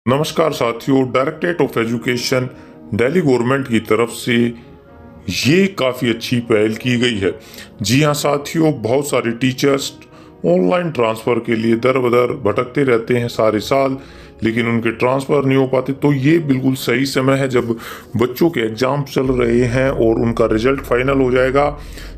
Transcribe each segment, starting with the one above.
नमस्कार साथियों, directorate of education Delhi government की तरफ से ये काफ़ी अच्छी पहल की गई है। जी हाँ साथियों, बहुत सारे टीचर्स ऑनलाइन ट्रांसफ़र के लिए दर बदर भटकते रहते हैं सारे साल, लेकिन उनके ट्रांसफ़र नहीं हो पाते। तो ये बिल्कुल सही समय है जब बच्चों के एग्ज़ाम चल रहे हैं और उनका रिजल्ट फाइनल हो जाएगा।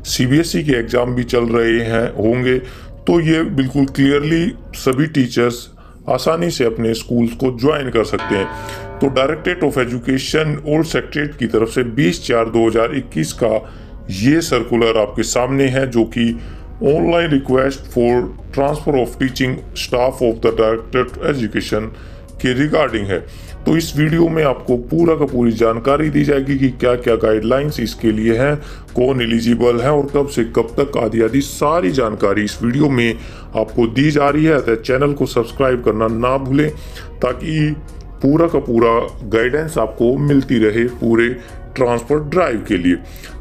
सीबीएसई के एग्ज़ाम भी चल रहे हैं होंगे, तो ये बिल्कुल क्लियरली सभी टीचर्स आसानी से अपने स्कूल्स को ज्वाइन कर सकते हैं। तो directorate of education old secretariat की तरफ से 20/4/2021 का ये सर्कुलर आपके सामने है, जो कि online request for transfer of teaching staff of the directorate education के रिगार्डिंग है। तो इस वीडियो में आपको पूरा का पूरी जानकारी दी जाएगी कि क्या क्या गाइडलाइंस इसके लिए हैं, कौन एलिजिबल है और कब से कब तक आदि आदि सारी जानकारी इस वीडियो में आपको दी जा रही है। तो चैनल को सब्सक्राइब करना ना भूलें ताकि पूरा का पूरा गाइडेंस आपको मिलती रहे पूरे ट्रांसफर ड्राइव के लिए।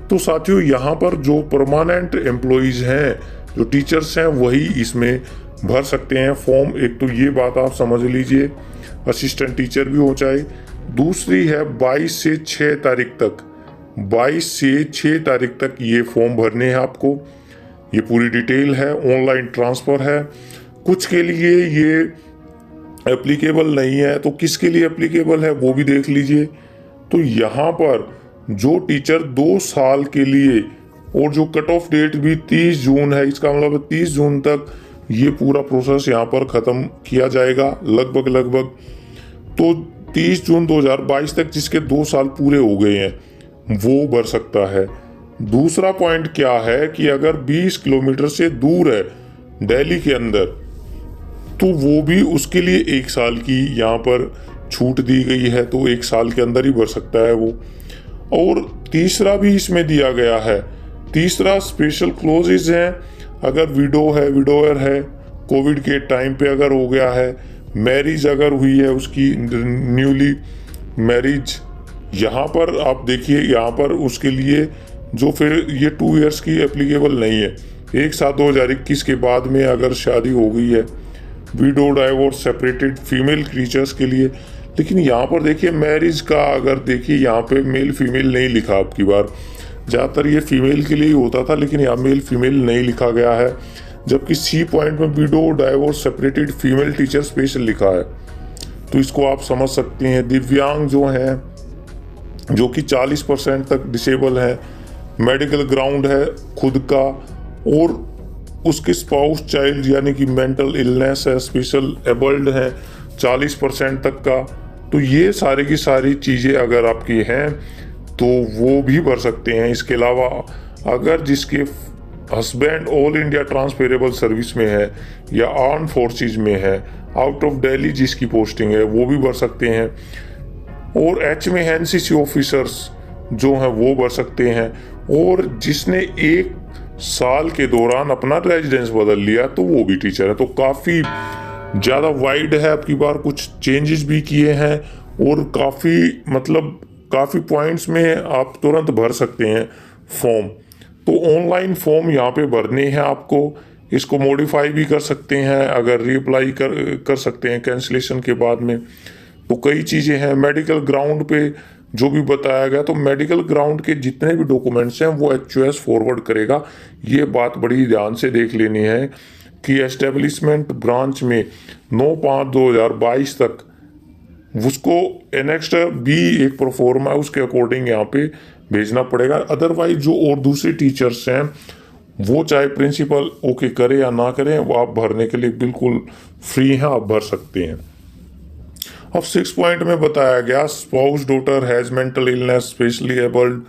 तो साथियों, यहाँ पर जो परमानेंट एम्प्लॉइज हैं, जो टीचर्स हैं, वही इसमें भर सकते हैं फॉर्म। एक तो ये बात आप समझ लीजिए, असिस्टेंट टीचर भी हो चाहे। दूसरी है 22 से 6 तारीख तक, 22 से 6 तारीख तक ये फॉर्म भरने हैं आपको। ये पूरी डिटेल है, ऑनलाइन ट्रांसफ़र है। कुछ के लिए ये एप्लीकेबल नहीं है, तो किसके लिए एप्लीकेबल है वो भी देख लीजिए। तो यहाँ पर जो टीचर 2 साल के लिए, और जो कट ऑफ डेट भी 30 जून है, इसका मतलब 30 जून तक ये पूरा प्रोसेस यहाँ पर ख़त्म किया जाएगा लगभग। तो 30 जून 2022 तक जिसके 2 साल पूरे हो गए हैं वो भर सकता है। दूसरा पॉइंट क्या है कि अगर 20 किलोमीटर से दूर है दिल्ली के अंदर, तो वो भी उसके लिए 1 साल की यहाँ पर छूट दी गई है, तो 1 साल के अंदर ही भर सकता है वो। और तीसरा भी इसमें दिया गया है, तीसरा स्पेशल क्लोजेज हैं। अगर विडोअर है, कोविड के टाइम पे अगर हो गया है, मैरिज अगर हुई है उसकी, न्यूली मैरिज, यहाँ पर आप देखिए, यहाँ पर उसके लिए जो फिर ये 2 इयर्स की एप्लीकेबल नहीं है। 1/7/2021 के बाद में अगर शादी हो गई है, window, divorce, separated female creatures के लिए। लेकिन यहाँ पर देखिए मैरिज का, अगर देखिए यहाँ पे मेल फीमेल नहीं लिखा। आपकी बार ज़्यादातर ये फीमेल के लिए ही होता था, लेकिन यहाँ मेल फीमेल नहीं लिखा गया है। जबकि सी पॉइंट में window, divorce, separated female teacher special लिखा है, तो इसको आप समझ सकते हैं। दिव्यांग जो हैं, जो कि 40% तक डिसेबल है, मेडिकल ग्राउंड है खुद का, और उसके स्पाउस चाइल्ड यानी कि मेंटल इलनेस है, स्पेशल एबल्ड है 40% तक का। तो ये सारी की सारी चीज़ें अगर आपकी हैं तो वो भी भर सकते हैं। इसके अलावा अगर जिसके husband all India transferable service में है या आर्म फोर्सेस में है, आउट ऑफ दिल्ली जिसकी पोस्टिंग है, वो भी भर सकते हैं। और एच में एनसीसी ऑफिसर्स जो हैं वो भर सकते हैं। और जिसने 1 साल के दौरान अपना रेजिडेंस बदल लिया तो वो भी टीचर है। तो काफ़ी ज़्यादा वाइड है, आपकी बार कुछ चेंजेस भी किए हैं, और काफ़ी पॉइंट्स में आप तुरंत भर सकते हैं फॉर्म। तो ऑनलाइन फॉर्म यहाँ पे भरने हैं आपको। इसको मॉडिफाई भी कर सकते हैं, अगर रीअप्लाई कर सकते हैं कैंसिलेशन के बाद में। तो कई चीज़ें हैं। मेडिकल ग्राउंड पे जो भी बताया गया, तो मेडिकल ग्राउंड के जितने भी डॉक्यूमेंट्स हैं वो HOS फॉरवर्ड करेगा। ये बात बड़ी ध्यान से देख लेनी है कि एस्टेब्लिशमेंट ब्रांच में 9/5/2022 तक उसको एनेक्स्टर B एक प्रोफॉर्मा है, उसके अकॉर्डिंग यहाँ पे भेजना पड़ेगा। अदरवाइज जो और दूसरे टीचर्स हैं, वो चाहे प्रिंसिपल ओके करे या ना करें, वो आप भरने के लिए बिल्कुल फ्री हैं, आप भर सकते हैं। अब 6 पॉइंट में बताया गया spouse daughter has mental illness, specially abled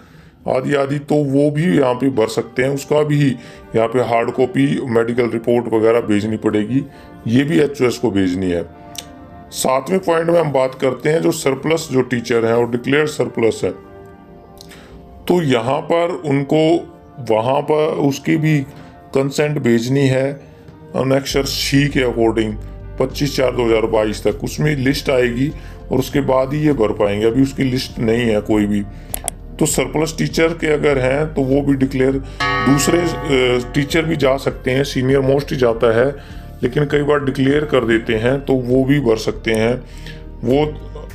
आदि आदि, तो वो भी यहाँ पे भर सकते हैं। उसका भी यहाँ पे हार्ड कॉपी मेडिकल रिपोर्ट वगैरह भेजनी पड़ेगी, ये भी HOS को भेजनी है। 7वें पॉइंट में हम बात करते हैं जो सरप्लस जो टीचर हैं और डिक्लेयर सरप्लस है, तो यहाँ पर उनको वहाँ पर उसकी भी कंसेंट भेजनी है अनेक्सर C के अकॉर्डिंग 25/4/2022 तक। उसमें लिस्ट आएगी और उसके बाद ही ये भर पाएंगे, अभी उसकी लिस्ट नहीं है कोई भी। तो सरप्लस टीचर के अगर हैं तो वो भी डिक्लेयर, दूसरे टीचर भी जा सकते हैं, सीनियर मोस्ट ही जाता है, लेकिन कई बार डिक्लेयर कर देते हैं तो वो भी भर सकते हैं। वो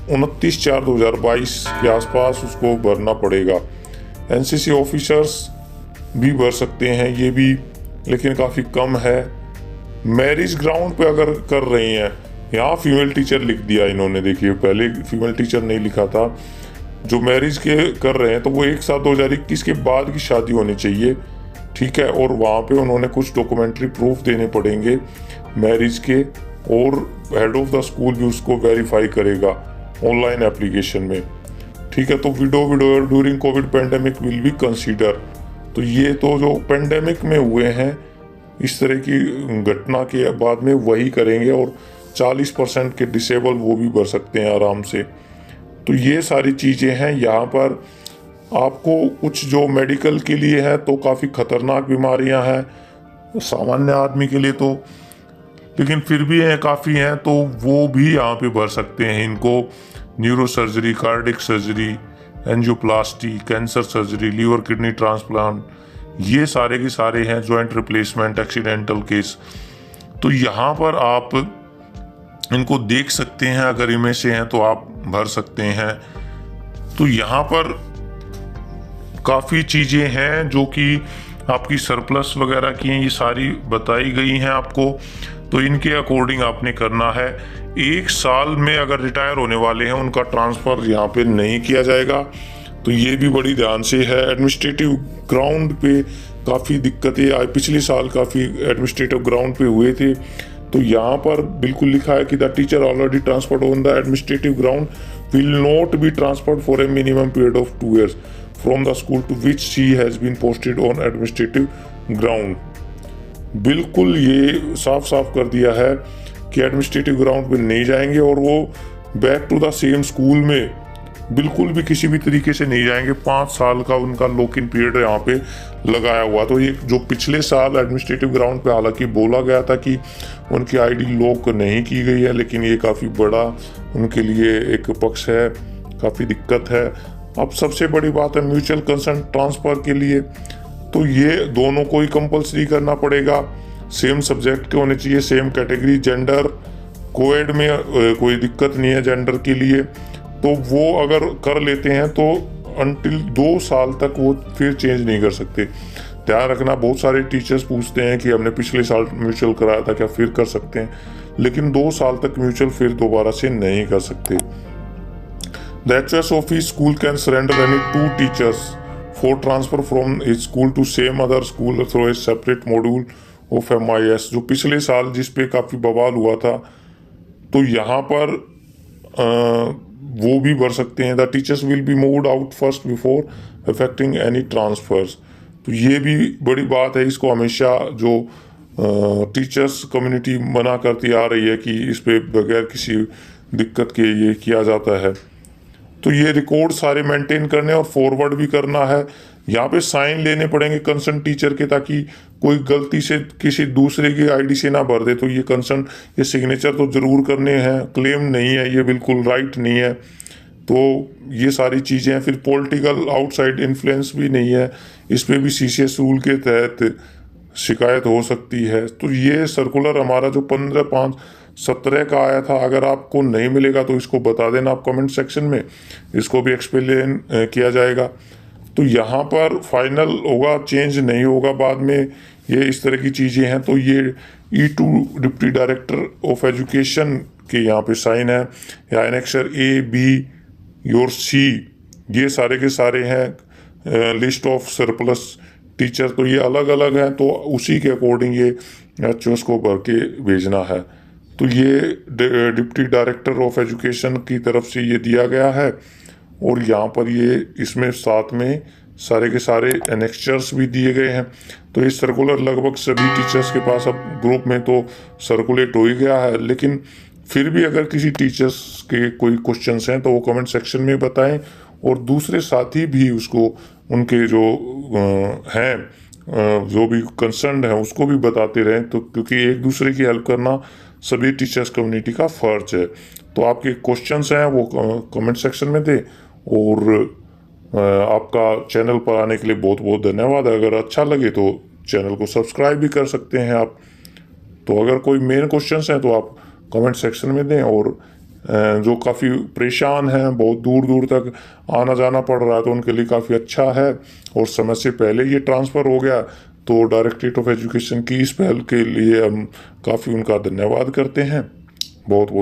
29/4/2022 के आसपास उसको भरना पड़ेगा। एनसीसी ऑफिसर्स भी भर सकते हैं ये भी, लेकिन काफ़ी कम है। मैरिज ग्राउंड पे अगर कर रहे हैं, यहाँ फीमेल टीचर लिख दिया इन्होंने, देखिए पहले फीमेल टीचर नहीं लिखा था। जो मैरिज के कर रहे हैं तो वो 1/7/2021 के बाद की शादी होनी चाहिए, ठीक है। और वहाँ पे उन्होंने कुछ डॉक्यूमेंट्री प्रूफ देने पड़ेंगे मैरिज के, और हेड ऑफ द स्कूल भी उसको वेरीफाई करेगा ऑनलाइन एप्लीकेशन में, ठीक है। तो window during Covid pandemic will be consider. तो ये तो जो पेंडेमिक में हुए हैं इस तरह की घटना के बाद में वही करेंगे, और 40% के डिसेबल वो भी भर सकते हैं आराम से। तो ये सारी चीज़ें हैं यहाँ पर। आपको कुछ जो मेडिकल के लिए है तो काफ़ी ख़तरनाक बीमारियां हैं सामान्य आदमी के लिए तो, लेकिन फिर भी हैं काफ़ी हैं, तो वो भी यहाँ पे भर सकते हैं इनको। Neuro surgery, cardiac surgery, angioplasty, cancer surgery, liver kidney transplant, ये सारे के सारे हैं। जॉइंट रिप्लेसमेंट, एक्सीडेंटल केस, तो यहाँ पर आप इनको देख सकते हैं। अगर इनमें से हैं तो आप भर सकते हैं। तो यहाँ पर काफ़ी चीज़ें हैं जो कि आपकी सरप्लस वगैरह की हैं, ये सारी बताई गई हैं आपको। तो इनके अकॉर्डिंग आपने करना है। 1 साल में अगर रिटायर होने वाले हैं उनका ट्रांसफ़र यहाँ पे नहीं किया जाएगा, तो ये भी बड़ी ध्यान से है। एडमिनिस्ट्रेटिव ग्राउंड पे काफ़ी दिक्कतें आई, पिछले साल काफ़ी एडमिनिस्ट्रेटिव ग्राउंड पे हुए थे। तो यहाँ पर बिल्कुल लिखा है कि the teacher already transferred on the administrative ground will not be transferred for a minimum period of 2 years from the school to which she has been posted on administrative ground. बिल्कुल ये साफ साफ कर दिया है कि एडमिनिस्ट्रेटिव ग्राउंड पे नहीं जाएंगे, और वो back to the same school में बिल्कुल भी किसी भी तरीके से नहीं जाएंगे। 5 साल का उनका लॉक इन पीरियड यहाँ पे लगाया हुआ। तो ये जो पिछले साल एडमिनिस्ट्रेटिव ग्राउंड पे हालांकि बोला गया था कि उनकी आईडी लॉक नहीं की गई है, लेकिन ये काफ़ी बड़ा उनके लिए एक पक्ष है, काफ़ी दिक्कत है। अब सबसे बड़ी बात है म्यूचुअल कंसेंट ट्रांसफ़र के लिए, तो ये दोनों को ही कंपल्सरी करना पड़ेगा। सेम सब्जेक्ट के होने चाहिए, सेम कैटेगरी, जेंडर कोएड में कोई दिक्कत नहीं है जेंडर के लिए। तो वो अगर कर लेते हैं तो अंटिल 2 साल तक वो फिर चेंज नहीं कर सकते। ध्यान रखना, बहुत सारे टीचर्स पूछते हैं कि हमने पिछले साल म्यूचुअल कराया था, क्या फिर कर सकते हैं, लेकिन 2 साल तक म्यूचुअल फिर दोबारा से नहीं कर सकते। The HOS office school can surrender any 2 teachers for transfer from a school to same other school through a separate module of MIS। जो पिछले साल जिस पे काफ़ी बवाल हुआ था, तो यहाँ पर वो भी भर सकते हैं। The teachers will be moved out first before affecting any transfers. तो ये भी बड़ी बात है, इसको हमेशा जो टीचर्स कम्युनिटी मना करती आ रही है कि इस पे बगैर किसी दिक्कत के ये किया जाता है। तो ये रिकॉर्ड सारे मेंटेन करने और फॉरवर्ड भी करना है। यहाँ पे साइन लेने पड़ेंगे कंसर्न टीचर के, ताकि कोई गलती से किसी दूसरे की आईडी से ना भर दे। तो ये कंसर्न, ये सिग्नेचर तो ज़रूर करने हैं, क्लेम नहीं है, ये बिल्कुल राइट नहीं है। तो ये सारी चीज़ें हैं। फिर पॉलिटिकल आउटसाइड इन्फ्लुएंस भी नहीं है, इस पर भी CCS रूल के तहत शिकायत हो सकती है। तो ये सर्कुलर हमारा जो 15/5/17 का आया था, अगर आपको नहीं मिलेगा तो इसको बता देना आप कमेंट सेक्शन में, इसको भी एक्सप्लेन किया जाएगा। तो यहाँ पर फाइनल होगा, चेंज नहीं होगा बाद में, ये इस तरह की चीज़ें हैं। तो ये E2 deputy director of education के यहाँ पे साइन है, या एनेक्सर A, B और C, ये सारे के सारे हैं। लिस्ट ऑफ सरप्लस टीचर, तो ये अलग अलग हैं, तो उसी के अकॉर्डिंग ये HOS को भर के भेजना है। तो ये डिप्टी डायरेक्टर ऑफ एजुकेशन की तरफ से ये दिया गया है, और यहाँ पर ये इसमें साथ में सारे के सारे एनेक्चर्स भी दिए गए हैं। तो ये सर्कुलर लगभग सभी टीचर्स के पास अब ग्रुप में तो सर्कुलेट हो ही गया है, लेकिन फिर भी अगर किसी टीचर्स के कोई क्वेश्चंस हैं तो वो कमेंट सेक्शन में बताएं, और दूसरे साथी भी उसको उनके जो हैं जो भी कंसर्न है उसको भी बताते रहें। तो क्योंकि एक दूसरे की हेल्प करना सभी टीचर्स कम्युनिटी का फ़र्ज है। तो आपके क्वेश्चंस हैं वो कमेंट सेक्शन में दें, और आपका चैनल पर आने के लिए बहुत बहुत धन्यवाद। अगर अच्छा लगे तो चैनल को सब्सक्राइब भी कर सकते हैं आप। तो अगर कोई मेन क्वेश्चंस हैं तो आप कमेंट सेक्शन में दें, और जो काफ़ी परेशान हैं, बहुत दूर दूर तक आना जाना पड़ रहा है, तो उनके लिए काफ़ी अच्छा है। और समय से पहले ये ट्रांसफ़र हो गया, तो डायरेक्टरेट ऑफ एजुकेशन की इस पहल के लिए हम काफ़ी उनका धन्यवाद करते हैं। बहुत बहुत